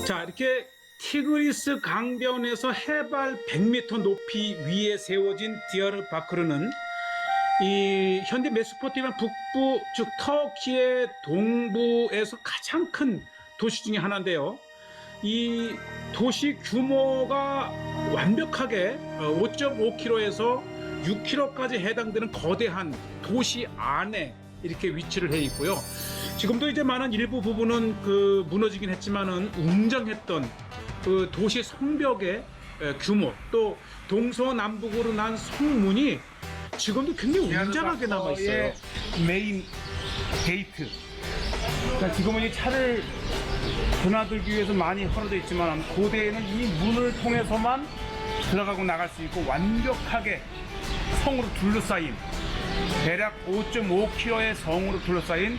자, 이렇게 티그리스 강변에서 해발 100m 높이 위에 세워진 디야르바크르는 이 현대 메소포타미아 북부, 즉 터키의 동부에서 가장 큰 도시 중에 하나인데요. 이 도시 규모가 완벽하게 5.5km에서 6km까지 해당되는 거대한 도시 안에 이렇게 위치를 해 있고요. 지금도 이제 많은 일부 부분은 무너지긴 했지만은 웅장했던 그 도시 성벽의 규모, 또 동서남북으로 난 성문이 지금도 굉장히 웅장하게 남아 있어요. 메인 게이트. 그러니까 지금은 이 차를 드나들기 위해서 많이 허러져 있지만 고대에는 이 문을 통해서만 들어가고 나갈 수 있고 완벽하게 성으로 둘러싸인 대략 5.5km의 성으로 둘러싸인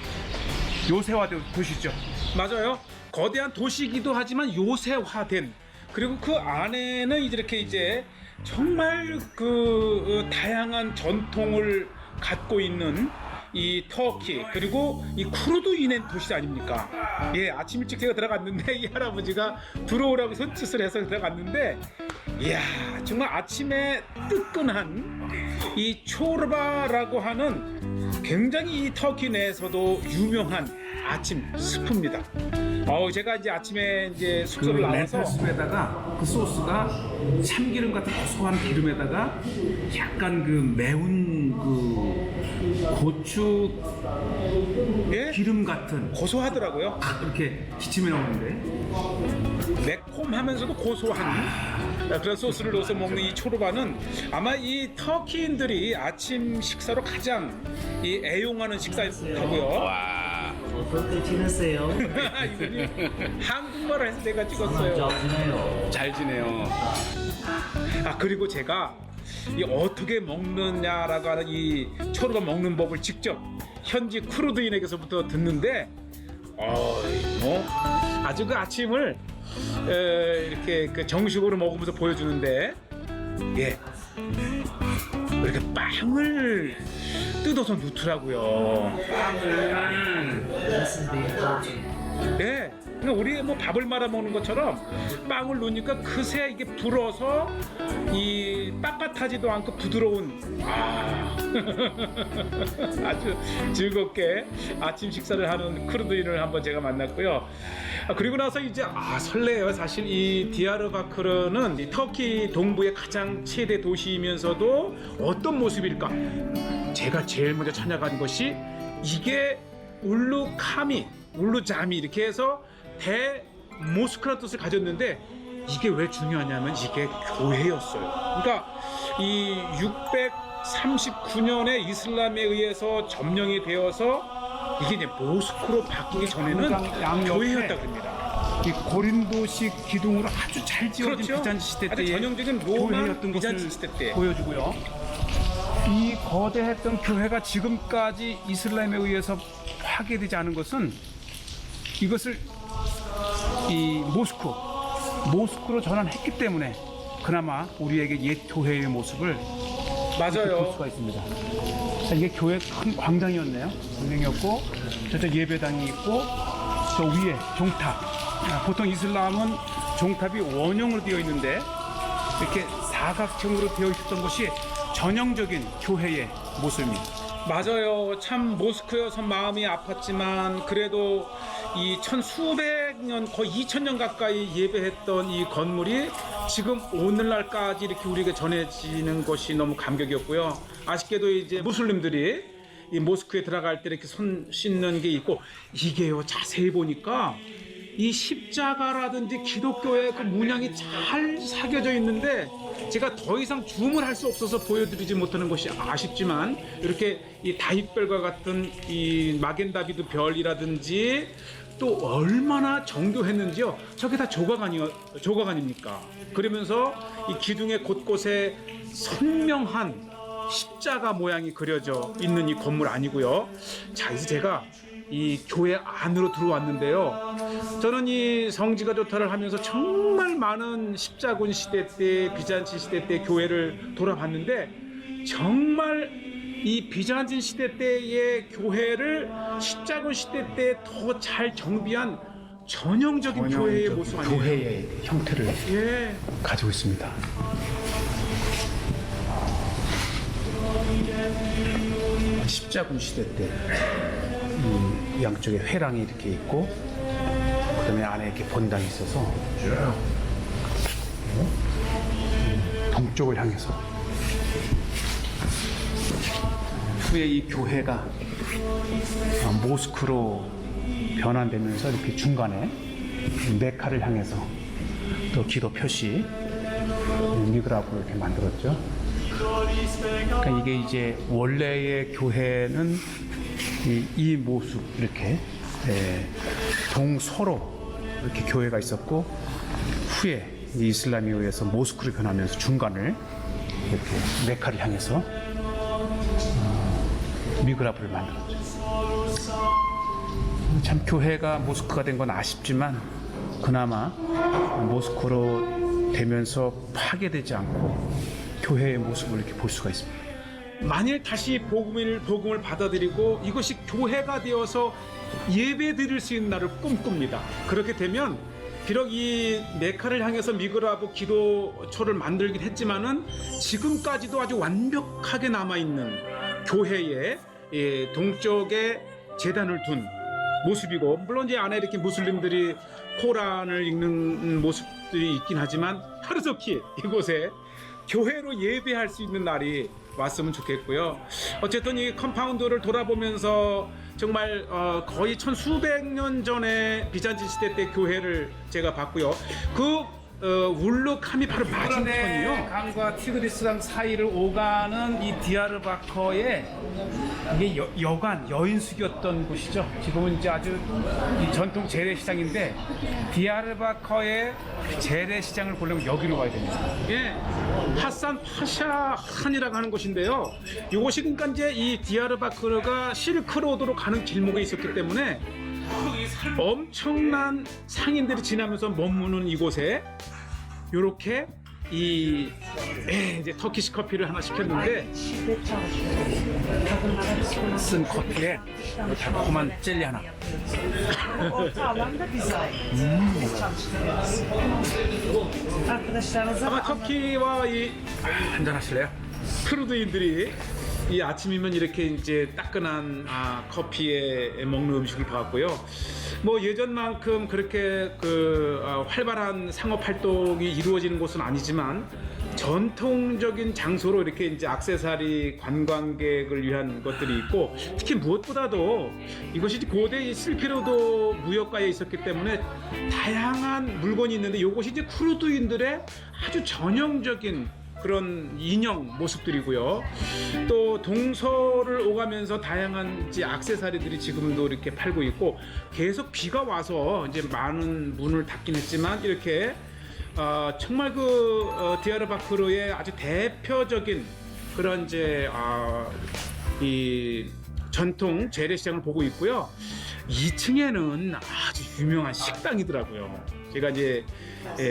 요새화 도시죠. 맞아요. 거대한 도시이기도 하지만 요새화된, 그리고 그 안에는 이제 정말 다양한 전통을 갖고 있는 이 터키, 그리고 이 쿠르드인의 도시 아닙니까? 예, 아침 일찍 제가 들어갔는데 이 할아버지가 들어오라고 손짓을 해서 들어갔는데, 이야, 정말 아침에 뜨끈한 이 초르바라고 하는 굉장히 이 터키 내에서도 유명한 아침 스프입니다. 제가 이제 아침에 이제 숙소를 나와서 렌탈스프에다가 그 소스가 참기름 같은 고소한 기름에다가 약간 매운 고추 예? 기름 같은 고소하더라고요. 이렇게 기침이 나오는데 매콤하면서도 고소한 그런 소스를 넣어서 먹는 이 초르바는 아마 이 터키인들이 아침 식사로 가장 애용하는 식사였다고요. 어떻게 지냈어요? 이분이 한국말을 해서 내가 찍었어요. 잘 지내요. 그리고 제가 이 어떻게 먹느냐라고 하는 이 초르바 먹는 법을 직접 현지 쿠르드인에게서부터 듣는데, 아주 그 아침을 이렇게 정식으로 먹으면서 보여주는데, 예, 이렇게 빵을 뜯어서 넣더라고요. 네, 그러니까 우리 밥을 말아 먹는 것처럼 빵을 넣으니까 그새 이게 불어서 이 빳빳하지도 않고 부드러운 아주 즐겁게 아침 식사를 하는 쿠르드인을 한번 제가 만났고요. 그리고 나서 이제 설레요. 사실 이 디야르바크르는 이 터키 동부의 가장 최대 도시이면서도 어떤 모습일까? 제가 제일 먼저 찾아간 것이 이게 울루자미 이렇게 해서 대모스크라는 뜻을 가졌는데, 이게 왜 중요하냐면 이게 교회였어요. 그러니까 이 639년에 이슬람에 의해서 점령이 되어서 이게 이제 모스크로 바뀌기 전에는 교회였다고 합니다. 이 고린도식 기둥으로 아주 잘 지어진 그렇죠? 비잔치 시대 아주 때의 전형적인 로마 교회였던 비잔치 것을 시대 때. 보여주고요. 이 거대했던 교회가 지금까지 이슬람에 의해서 파괴되지 않은 것은 이것을 이 모스크로 전환했기 때문에 그나마 우리에게 옛 교회의 모습을 볼 맞아요. 수가 있습니다. 자, 이게 교회 큰 광장이었네요. 광장이었고 저쪽 예배당이 있고 저 위에 종탑. 보통 이슬람은 종탑이 원형으로 되어 있는데 이렇게 사각형으로 되어 있었던 것이 전형적인 교회의 모습입니다. 맞아요. 참 모스크여서 마음이 아팠지만 그래도 이 천수백 년, 거의 2000년 가까이 예배했던 이 건물이 지금 오늘날까지 이렇게 우리에게 전해지는 것이 너무 감격이었고요. 아쉽게도 이제 무슬림들이 이 모스크에 들어갈 때 이렇게 손 씻는 게 있고, 이게요, 자세히 보니까 이 십자가라든지 기독교의 그 문양이 잘 새겨져 있는데 제가 더 이상 줌을 할 수 없어서 보여드리지 못하는 것이 아쉽지만, 이렇게 이 다윗별과 같은 이 마겐다비드 별이라든지 또 얼마나 정교했는지요. 저게 다 조각아닙니까? 그러면서 이 기둥의 곳곳에 선명한 십자가 모양이 그려져 있는 이 건물 아니고요. 자, 이제 제가 이 교회 안으로 들어왔는데요. 저는 이 성지가 좋다를 하면서 정말 많은 십자군 시대 때, 비잔틴 시대 때 교회를 돌아봤는데, 정말 이 비잔틴 시대 때의 교회를 십자군 시대 때 더 잘 정비한 전형적인 교회의 모습 아니에요? 교회의 형태를 예. 가지고 있습니다. 십자군 시대 때 이 양쪽에 회랑이 이렇게 있고 그다음에 안에 이렇게 본당이 있어서 동쪽을 향해서 후에 이 교회가 모스크로 변환되면서 이렇게 중간에 메카를 향해서 또 기도 표시 미그라브를 이렇게 만들었죠. 그러니까 이게 이제 원래의 교회는 이 모습 이렇게 동서로 이렇게 교회가 있었고 후에 이 이슬람에 의해서 모스크로 변하면서 중간을 이렇게 메카를 향해서 미그라브를 만들었죠. 참 교회가 모스크가 된 건 아쉽지만 그나마 모스크로 되면서 파괴되지 않고 교회의 모습을 이렇게 볼 수가 있습니다. 만일 다시 복음을 받아들이고 이것이 교회가 되어서 예배 드릴 수 있는 날을 꿈꿉니다. 그렇게 되면 비록 이 메카를 향해서 미그라브 기도처를 만들긴 했지만은 지금까지도 아주 완벽하게 남아있는 교회의 동쪽에 제단을 둔 모습이고, 물론 이제 안에 이렇게 무슬림들이 코란을 읽는 모습들이 있긴 하지만 하루속히 이곳에 교회로 예배할 수 있는 날이 왔으면 좋겠고요. 어쨌든 이 컴파운드를 돌아보면서 정말 거의 천수백 년 전에 비잔틴 시대 때 교회를 제가 봤고요. 그 울룩함이 바로 맞은편이요. 강과 티그리스강 사이를 오가는 이 디아르바커의 이게 여인숙이었던 곳이죠. 지금은 이제 아주 이 전통 재래시장인데 디아르바커의 재래시장을 보려면 여기로 가야 됩니다. 예, 하산 파샤 한이라고 하는 곳인데요. 이곳이 그러니까 이제 이 디아르바크르가 실크로드로 가는 길목에 있었기 때문에 엄청난 상인들이 지나면서 머무는 이곳에 이렇게 이제 터키시 커피를 하나 시켰는데 쓴 커피에 달콤한 젤리 하나. 아마 터키와 이 한잔 하실래요? 크루드인들이 이 아침이면 이렇게 이제 따끈한 커피에 먹는 음식일 것 같고요. 뭐 예전만큼 그렇게 활발한 상업 활동이 이루어지는 곳은 아니지만 전통적인 장소로 이렇게 이제 액세서리 관광객을 위한 것들이 있고, 특히 무엇보다도 이것이 고대 실크로드 무역가에 있었기 때문에 다양한 물건이 있는데 이것이 이제 쿠르드인들의 아주 전형적인 그런 인형 모습들이고요. 또 동서를 오가면서 다양한 이제 액세서리들이 지금도 이렇게 팔고 있고, 계속 비가 와서 이제 많은 문을 닫긴 했지만 이렇게 정말 디아르바크르의 아주 대표적인 그런 이제 이 전통 재래시장을 보고 있고요. 2층에는 아주 유명한 식당이더라고요. 제가 이제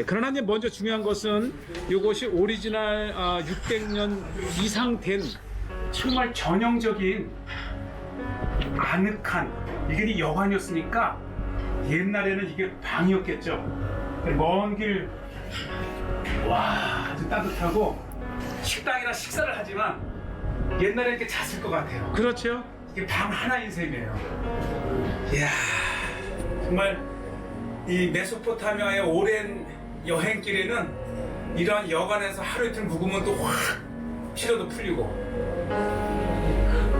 그러나 이제 먼저 중요한 것은 이것이 오리지널 600년 이상 된 정말 전형적인 아늑한, 이게 여관이었으니까 옛날에는 이게 방이었겠죠. 먼 길 아주 따뜻하고 식당이나 식사를 하지만 옛날에 이렇게 잤을 것 같아요. 그렇죠. 이게 방 하나인 셈이에요. 이야, 정말 이 메소포타미아의 오랜 여행길에는 이러한 여관에서 하루 이틀 묵으면 또 확 피로도 풀리고.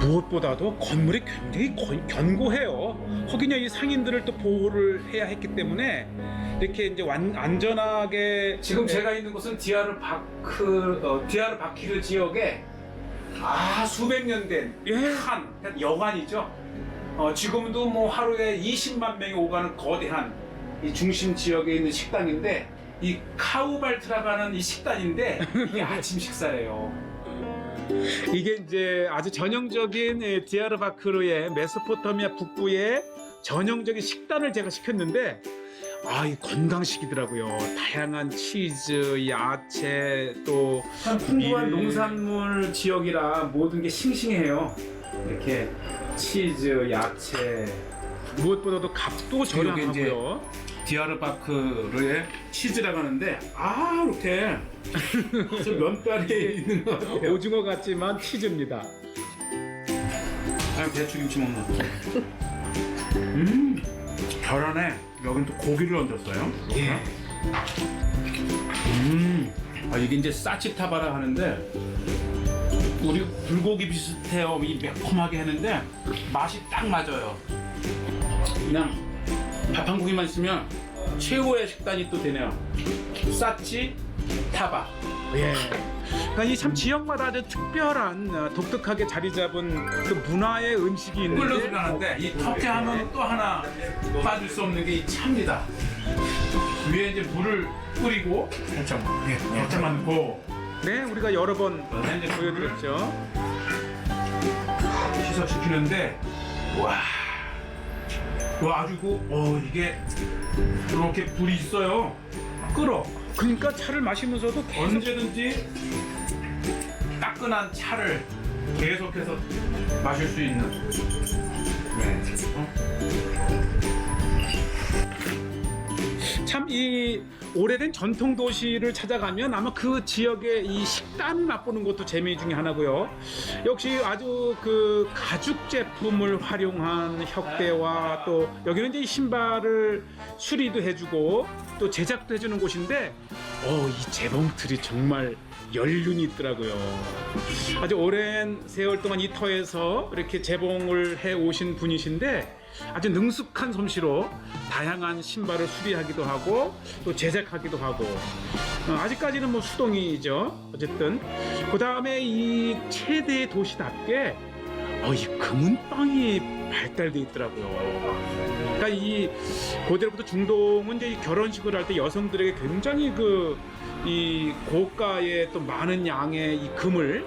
무엇보다도 건물이 굉장히 견고해요. 거기냐 이 상인들을 또 보호를 해야 했기 때문에 이렇게 이제 안전하게. 지금 제가 있는 곳은 디아르바키르 지역에 수백 년 된 한 여관이죠. 지금도 뭐 하루에 20만 명이 오가는 거대한 이 중심 지역에 있는 식당인데, 이 카우발트라고 하는 이 식단인데 이게 아침 식사래요. 이게 이제 아주 전형적인 디아르바크르의 메소포타미아 북부의 전형적인 식단을 제가 시켰는데, 이 건강식이더라고요. 다양한 치즈, 야채, 또 풍부한 농산물 지역이라 모든 게 싱싱해요. 이렇게 치즈, 야채. 무엇보다도 값도 이게 이제 저렴하고요. 디아르바크르의 치즈라고 하는데 이렇게 저 면발이 있는 것 같아요. 오징어 같지만 치즈입니다. 배추김치 먹는 별 안에 여긴 또 고기를 얹었어요. 예. 이게 이제 사치타바라 하는데 우리 불고기 비슷해요. 이 매콤하게 했는데 맛이 딱 맞아요. 그냥 밥 한 공기만 있으면 최고의 식단이 또 되네요. 사치타바. 예. 그러니까 이 참 지역마다 아주 특별한 독특하게 자리 잡은 그 문화의 음식이 꿀로 있는데 들어가는데 이 터키 하면 또 하나 빠질 수 없는 게 이 차입니다. 위에 이제 물을 끓이고 살짝만 넣고 네, 우리가 여러 번 이제 보여드렸죠. 희석시키는데 아주 이게 이렇게 불이 있어요. 끓어. 그러니까 차를 마시면서도 계속 언제든지 따끈한 차를 계속해서 마실 수 있는. 참 이 오래된 전통 도시를 찾아가면 아마 그 지역의 이 식단을 맛보는 것도 재미 중에 하나고요. 역시 아주 그 가죽 제품을 활용한 혁대와 또 여기는 이제 신발을 수리도 해주고 또 제작도 해주는 곳인데 이 재봉틀이 정말 연륜이 있더라고요. 아주 오랜 세월 동안 이 터에서 이렇게 재봉을 해 오신 분이신데 아주 능숙한 솜씨로 다양한 신발을 수리하기도 하고 또 제작하기도 하고 아직까지는 뭐 수동이죠. 어쨌든 그 다음에 이 최대의 도시답게 이 금은방이 발달돼 있더라고요. 그러니까 이 고대로부터 중동은 이제 이 결혼식을 할 때 여성들에게 굉장히 이 고가의 또 많은 양의 이 금을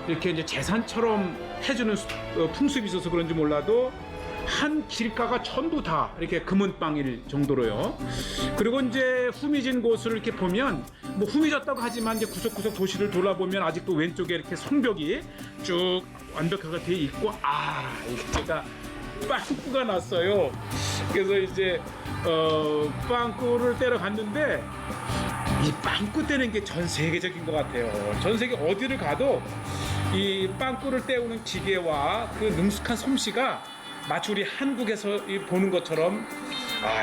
이렇게 이제 재산처럼 해주는 풍습이 있어서 그런지 몰라도 한 길가가 전부 다 이렇게 금은방일 정도로요. 그리고 이제 후미진 곳을 이렇게 보면 뭐 후미졌다고 하지만 이제 구석구석 도시를 돌아보면 아직도 왼쪽에 이렇게 성벽이 쭉 완벽하게 돼 있고 이게 제가 빵꾸가 났어요. 그래서 이제 빵꾸를 때려 갔는데 이 빵꾸 떼는 게 전 세계적인 것 같아요. 전 세계 어디를 가도 이 빵꾸를 떼우는 기계와 그 능숙한 솜씨가 마치 우리 한국에서 보는 것처럼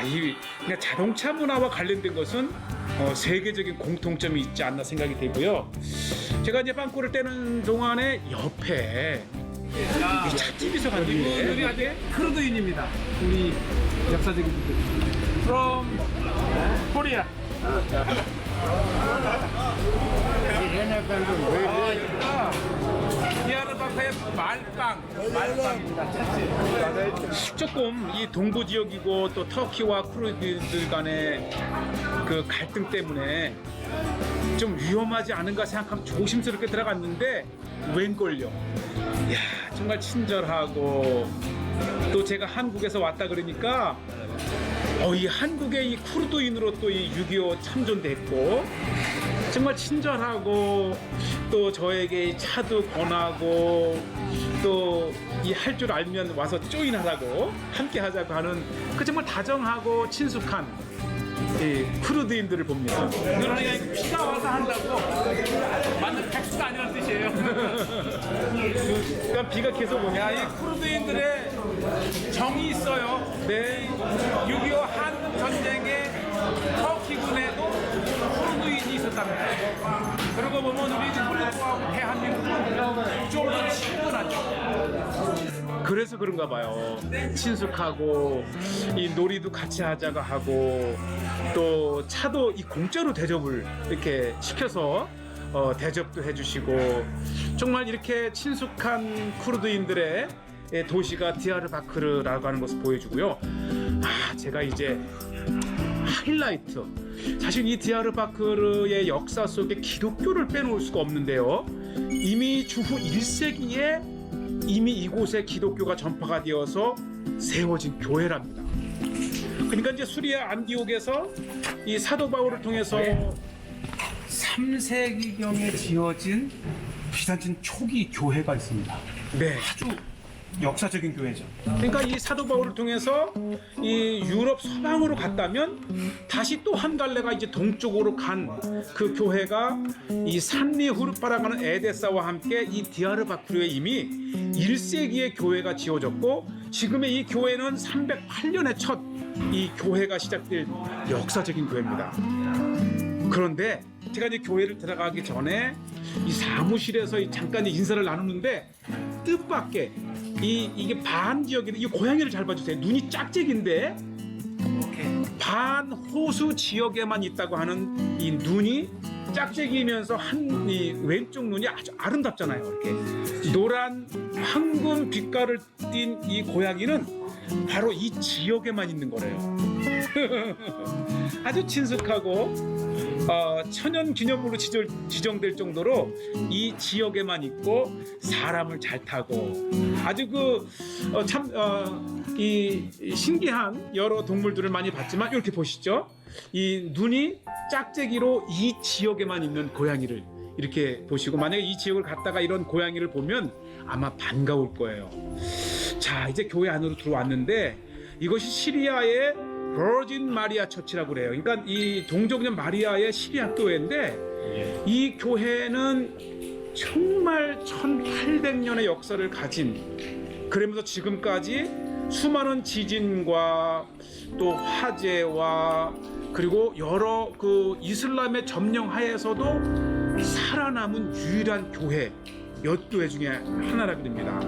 이 그냥 자동차 문화와 관련된 것은 세계적인 공통점이 있지 않나 생각이 되고요. 제가 이제 빵꾸를 떼는 동안에 옆에 이 찻집에서 갔는데 우리 아직 크루드인입니다. 우리 역사적인 분들. From Korea. 디아르바크의 말빵입니다. 찻집. 조금 이 동부 지역이고 또 터키와 쿠르드들 간의 그 갈등 때문에 좀 위험하지 않은가 생각하면 조심스럽게 들어갔는데 웬걸요. 이야, 정말 친절하고 또 제가 한국에서 왔다 그러니까 이 한국의 이 쿠르드인으로 또 이 6.25 참전도 했고 정말 친절하고 또 저에게 이 차도 권하고 또 이 할 줄 알면 와서 조인하라고 함께 하자고 하는 그 정말 다정하고 친숙한 이 쿠르드인들을 봅니다. 그러니까 피가 와서 한다고 맞는 백수가 아니라는 뜻이에요. 그러니까 비가 계속 오냐. 이 쿠르드인들의 정이 있어요. 네. 6.25 한국 전쟁에 터키군에도 쿠르드인이 있었답니다. 그러고 보면 우리 한국하고 대한민국은 좀 더 친근하죠. 그래서 그런가 봐요. 친숙하고 이 놀이도 같이 하자고 하고 또 차도 이 공짜로 대접을 이렇게 시켜서 대접도 해주시고 정말 이렇게 친숙한 쿠르드인들의 도시가 디아르바크르라고 하는 것을 보여주고요. 제가 이제 하이라이트 사실 이 디아르바크르의 역사 속에 기독교를 빼놓을 수가 없는데요. 이미 주후 1세기에 이미 이곳에 기독교가 전파가 되어서 세워진 교회랍니다. 그러니까 이제 수리아 안디옥에서 이 사도 바울을 통해서 3세기경에 지어진 비산진 초기 교회가 있습니다. 네. 아주 역사적인 교회죠. 그러니까 이 사도 바울을 통해서 이 유럽 서방으로 갔다면 다시 또 한 갈래가 이제 동쪽으로 간 그 교회가 이 산리 후르파라고 하는 에데사와 함께 이 디아르바크르에 이미 1세기의 교회가 지어졌고, 지금의 이 교회는 308년에 첫 이 교회가 시작될 역사적인 교회입니다. 그런데 제가 이제 교회를 들어가기 전에 이 사무실에서 잠깐 인사를 나누는데 뜻밖의 이게 반 지역인데, 이 고양이를 잘 봐주세요. 눈이 짝짝인데 반 호수 지역에만 있다고 하는 이 눈이 짝짝이면서 이 왼쪽 눈이 아주 아름답잖아요. 이렇게 노란 황금 빛깔을 띤 이 고양이는 바로 이 지역에만 있는 거래요. 아주 친숙하고 천연 기념물로 지정될 정도로 이 지역에만 있고 사람을 잘 타고 아주 이 신기한 여러 동물들을 많이 봤지만, 이렇게 보시죠. 이 눈이 짝짝이로 이 지역에만 있는 고양이를 이렇게 보시고, 만약에 이 지역을 갔다가 이런 고양이를 보면 아마 반가울 거예요. 자, 이제 교회 안으로 들어왔는데 이것이 시리아의 버진 마리아 처치라고 그래요. 그러니까 이 동정녀 마리아의 시리아 교회인데, 이 교회는 정말 1800년의 역사를 가진, 그러면서 지금까지 수많은 지진과 또 화재와 그리고 여러 이슬람의 점령 하에서도 살아남은 유일한 교회, 몇 교회 중에 하나라고 됩니다.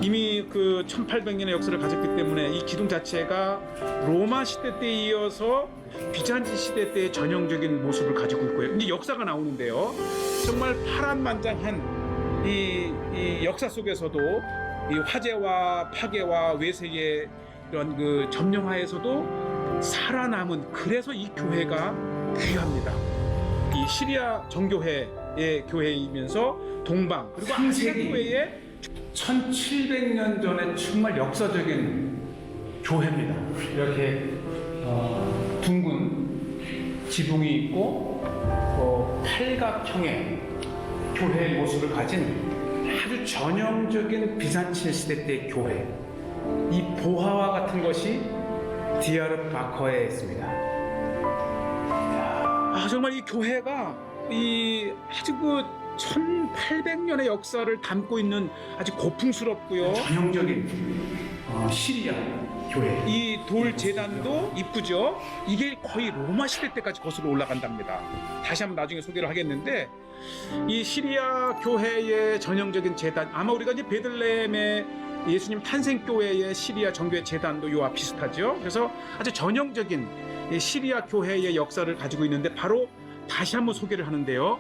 이미 1800년의 역사를 가졌기 때문에 이 기둥 자체가 로마 시대 때에 이어서 비잔틴 시대 때의 전형적인 모습을 가지고 있고요. 이제 역사가 나오는데요. 정말 파란만장한 이 역사 속에서도 이 화재와 파괴와 외세의 이런 점령하에서도 살아남은, 그래서 이 교회가 귀합니다. 이 시리아 정교회의 교회이면서 동방 그리고 아시아교회의 1700년 전에 정말 역사적인 교회입니다. 이렇게 둥근 지붕이 있고 팔각형의 교회의 모습을 가진 아주 전형적인 비잔틴 시대 때의 교회. 이 보화와 같은 것이 디아르바커에 있습니다. 정말 이 교회가 아주 1800년의 역사를 담고 있는 아주 고풍스럽고요, 전형적인 시리아 교회. 이 돌 제단도 이쁘죠. 이게 거의 로마 시대 때까지 거슬러 올라간답니다. 다시 한번 나중에 소개를 하겠는데, 이 시리아 교회의 전형적인 제단, 아마 우리가 이제 베들레헴의 예수님 탄생교회의 시리아 정교회 제단도 이와 비슷하죠. 그래서 아주 전형적인 시리아 교회의 역사를 가지고 있는데, 바로 다시 한번 소개를 하는데요.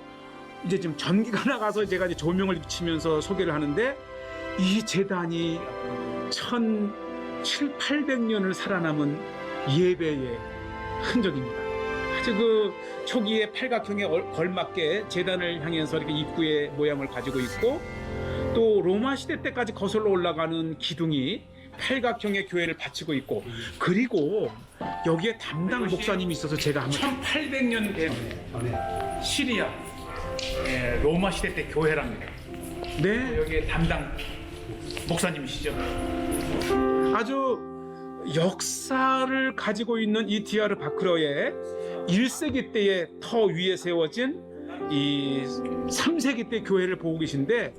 이제 지금 전기가 나가서 제가 이제 조명을 비치면서 소개를 하는데, 이 제단이 1700년을 살아남은 예배의 흔적입니다. 아주 초기의 팔각형에 걸맞게 제단을 향해서 이렇게 입구의 모양을 가지고 있고, 또 로마 시대 때까지 거슬러 올라가는 기둥이 팔각형의 교회를 바치고 있고, 그리고 여기에 담당 목사님이 있어서 제가 한번 1800년 된 시리아 로마 시대 때 교회랍니다. 네, 여기에 담당 목사님이시죠. 아주 역사를 가지고 있는 이 디아르바크르의 1세기 때의 터 위에 세워진 이 3세기 때 교회를 보고 계신데,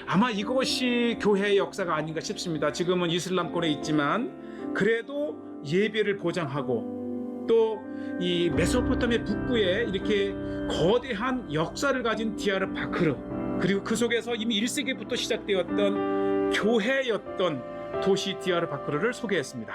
아마 이것이 교회의 역사가 아닌가 싶습니다. 지금은 이슬람권에 있지만 그래도 예배를 보장하고, 또 이 메소포타미아 북부에 이렇게 거대한 역사를 가진 디아르바크르, 그리고 그 속에서 이미 1세기부터 시작되었던 교회였던 도시 디아르바크르를 소개했습니다.